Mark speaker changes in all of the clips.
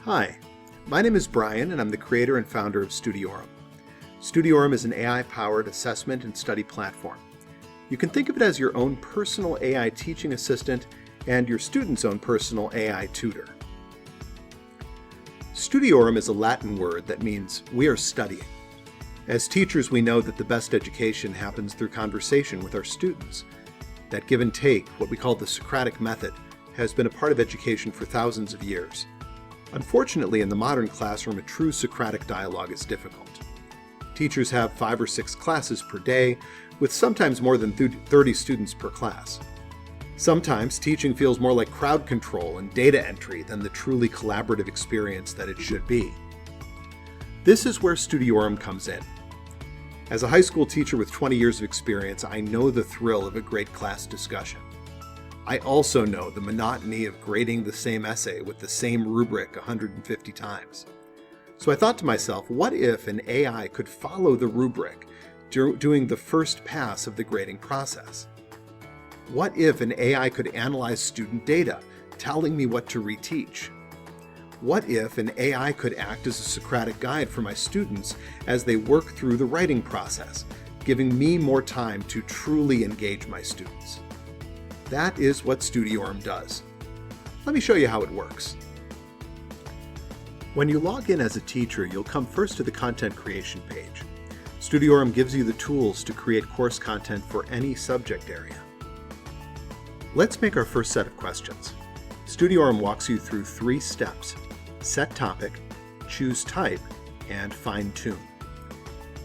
Speaker 1: Hi, my name is Brian and I'm the creator and founder of Studiorum. Studiorum is an AI-powered assessment and study platform. You can think of it as your own personal AI teaching assistant and your student's own personal AI tutor. Studiorum is a Latin word that means we are studying. As teachers, we know that the best education happens through conversation with our students. That give and take, what we call the Socratic method, has been a part of education for thousands of years. Unfortunately, in the modern classroom, a true Socratic dialogue is difficult. Teachers have 5 or 6 classes per day, with sometimes more than 30 students per class. Sometimes teaching feels more like crowd control and data entry than the truly collaborative experience that it should be. This is where Studiorum comes in. As a high school teacher with 20 years of experience, I know the thrill of a great class discussion. I also know the monotony of grading the same essay with the same rubric 150 times. So I thought to myself, what if an AI could follow the rubric doing the first pass of the grading process? What if an AI could analyze student data, telling me what to reteach? What if an AI could act as a Socratic guide for my students as they work through the writing process, giving me more time to truly engage my students? That is what Studiorum does. Let me show you how it works. When you log in as a teacher, you'll come first to the content creation page. Studiorum gives you the tools to create course content for any subject area. Let's make our first set of questions. Studiorum walks you through 3 steps: set topic, choose type, and fine-tune.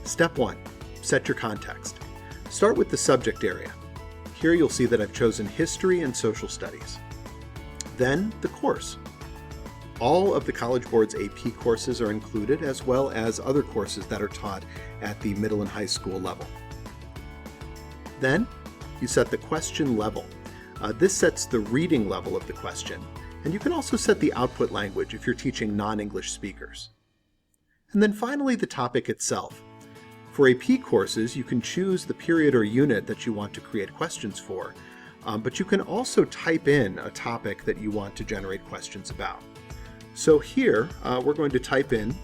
Speaker 1: Step 1. Set your context. Start with the subject area. Here you'll see that I've chosen history and social studies. Then the course. All of the College Board's AP courses are included, as well as other courses that are taught at the middle and high school level. Then you set the question level. This sets the reading level of the question, and you can also set the output language if you're teaching non-English speakers. And then finally the topic itself. For AP courses, you can choose the period or unit that you want to create questions for, but you can also type in a topic that you want to generate questions about. So here, we're going to type in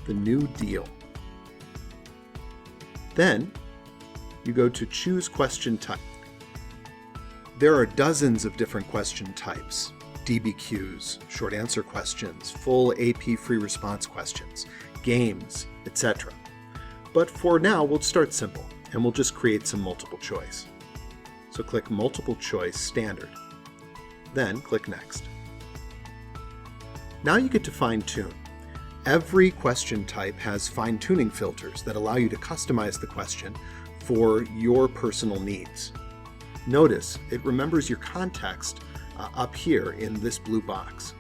Speaker 1: the New Deal. Then, you go to Choose Question Type. There are dozens of different question types: DBQs, short answer questions, full AP free response questions, games, etc. But for now, we'll start simple, and we'll just create some multiple choice. So click Multiple Choice Standard. Then click Next. Now you get to fine-tune. Every question type has fine-tuning filters that allow you to customize the question for your personal needs. Notice it remembers your context up here in this blue box.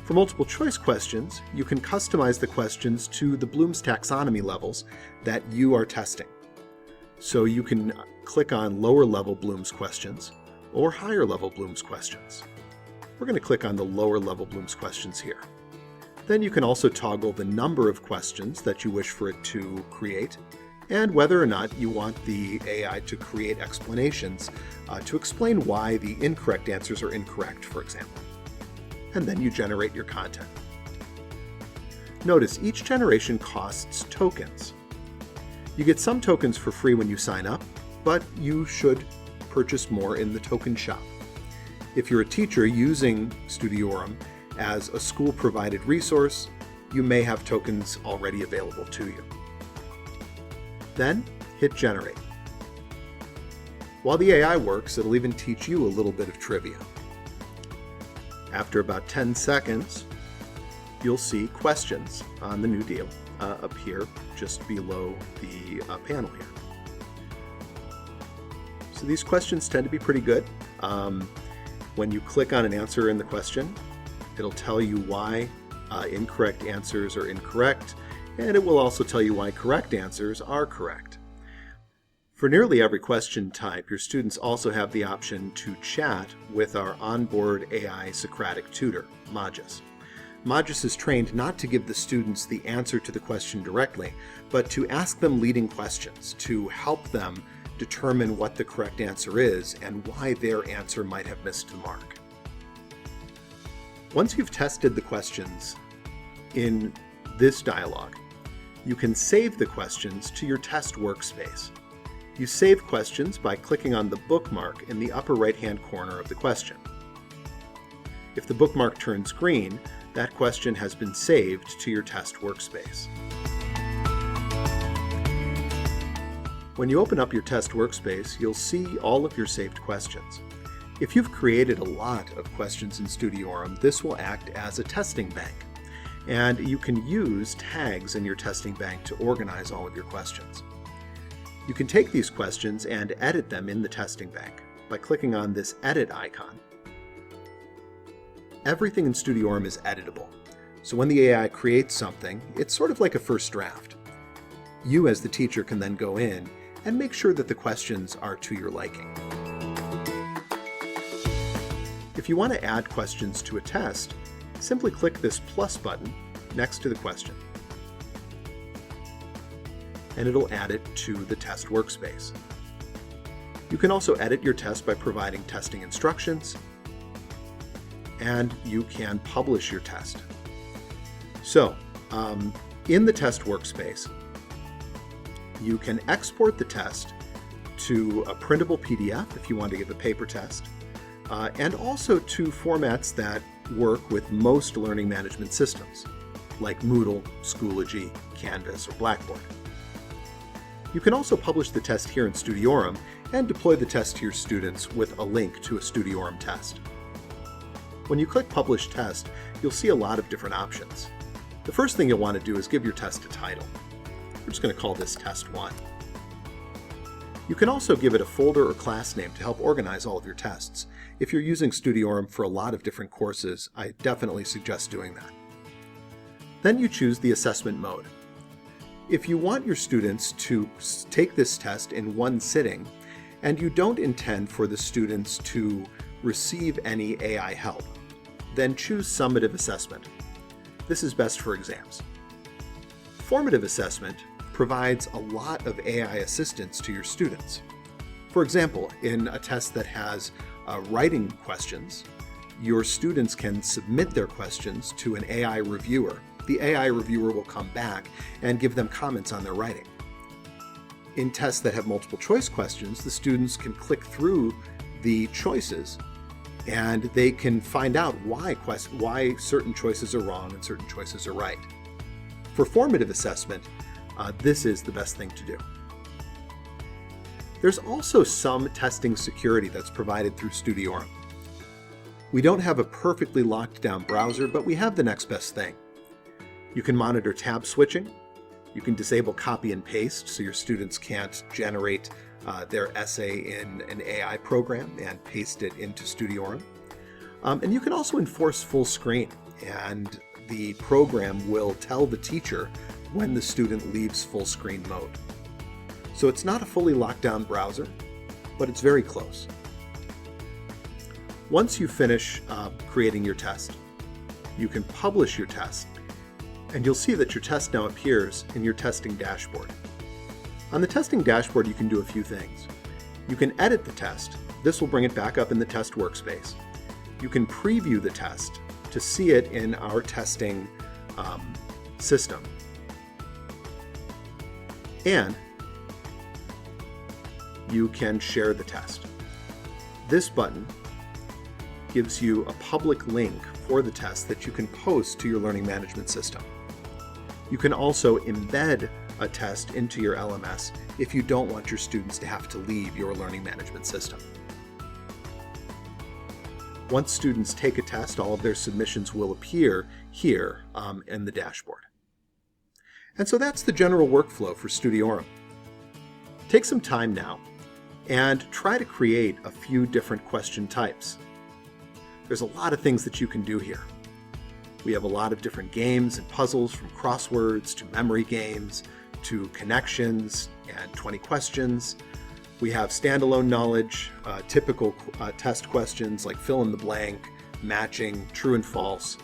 Speaker 1: For multiple choice questions, you can customize the questions to the Bloom's taxonomy levels that you are testing. So you can click on lower level Bloom's questions or higher level Bloom's questions. We're going to click on the lower level Bloom's questions here. Then you can also toggle the number of questions that you wish for it to create and whether or not you want the AI to create explanations to explain why the incorrect answers are incorrect, for example. And then you generate your content. Notice each generation costs tokens. You get some tokens for free when you sign up, but you should purchase more in the token shop. If you're a teacher using Studiorum as a school-provided resource, you may have tokens already available to you. Then hit Generate. While the AI works, it'll even teach you a little bit of trivia. After about 10 seconds, you'll see questions on the New Deal appear just below the panel here. So these questions tend to be pretty good. When you click on an answer in the question, it'll tell you why incorrect answers are incorrect, and it will also tell you why correct answers are correct. For nearly every question type, your students also have the option to chat with our onboard AI Socratic tutor, Magis. Magis is trained not to give the students the answer to the question directly, but to ask them leading questions to help them determine what the correct answer is and why their answer might have missed the mark. Once you've tested the questions, in this dialog, you can save the questions to your test workspace. You save questions by clicking on the bookmark in the upper right-hand corner of the question. If the bookmark turns green, that question has been saved to your test workspace. When you open up your test workspace, you'll see all of your saved questions. If you've created a lot of questions in Studiorum, this will act as a testing bank. And you can use tags in your testing bank to organize all of your questions. You can take these questions and edit them in the testing bank by clicking on this edit icon. Everything in Studiorum is editable, so when the AI creates something, it's sort of like a first draft. You as the teacher can then go in and make sure that the questions are to your liking. If you want to add questions to a test, simply click this plus button next to the question, and it'll add it to the test workspace. You can also edit your test by providing testing instructions, and you can publish your test. So, in the test workspace, you can export the test to a printable PDF if you want to give a paper test, and also to formats that work with most learning management systems, like Moodle, Schoology, Canvas, or Blackboard. You can also publish the test here in Studiorum and deploy the test to your students with a link to a Studiorum test. When you click Publish Test, you'll see a lot of different options. The first thing you'll want to do is give your test a title. We're just going to call this Test 1. You can also give it a folder or class name to help organize all of your tests. If you're using Studiorum for a lot of different courses, I definitely suggest doing that. Then you choose the assessment mode. If you want your students to take this test in one sitting, and you don't intend for the students to receive any AI help, then choose Summative assessment. This is best for exams. Formative assessment provides a lot of AI assistance to your students. For example, in a test that has writing questions, your students can submit their questions to an AI reviewer. The AI reviewer will come back and give them comments on their writing. In tests that have multiple choice questions, the students can click through the choices and they can find out why certain choices are wrong and certain choices are right. For formative assessment, this is the best thing to do. There's also some testing security that's provided through Studiorum. We don't have a perfectly locked down browser, but we have the next best thing. You can monitor tab switching. You can disable copy and paste so your students can't generate their essay in an AI program and paste it into Studiorum. And you can also enforce full screen, and the program will tell the teacher when the student leaves full screen mode. So it's not a fully locked down browser, but it's very close. Once you finish creating your test, you can publish your test, and you'll see that your test now appears in your testing dashboard. On the testing dashboard, you can do a few things. You can edit the test. This will bring it back up in the test workspace. You can preview the test to see it in our testing system. And you can share the test. This button gives you a public link for the test that you can post to your learning management system. You can also embed a test into your LMS if you don't want your students to have to leave your learning management system. Once students take a test, all of their submissions will appear here in the dashboard. And so that's the general workflow for Studiorum. Take some time now and try to create a few different question types. There's a lot of things that you can do here. We have a lot of different games and puzzles, from crosswords to memory games to connections and 20 questions. We have standalone knowledge, typical test questions like fill in the blank, matching, true and false.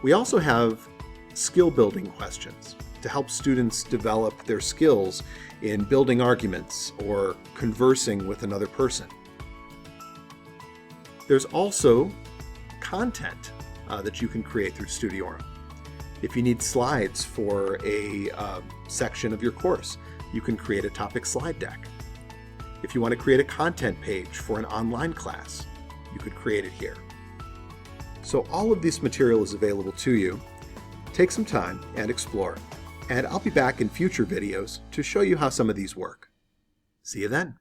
Speaker 1: We also have skill building questions to help students develop their skills in building arguments or conversing with another person. There's also content that you can create through Studiorum. If you need slides for a section of your course, you can create a topic slide deck. If you want to create a content page for an online class, you could create it here. So all of this material is available to you. Take some time and explore, and I'll be back in future videos to show you how some of these work. See you then.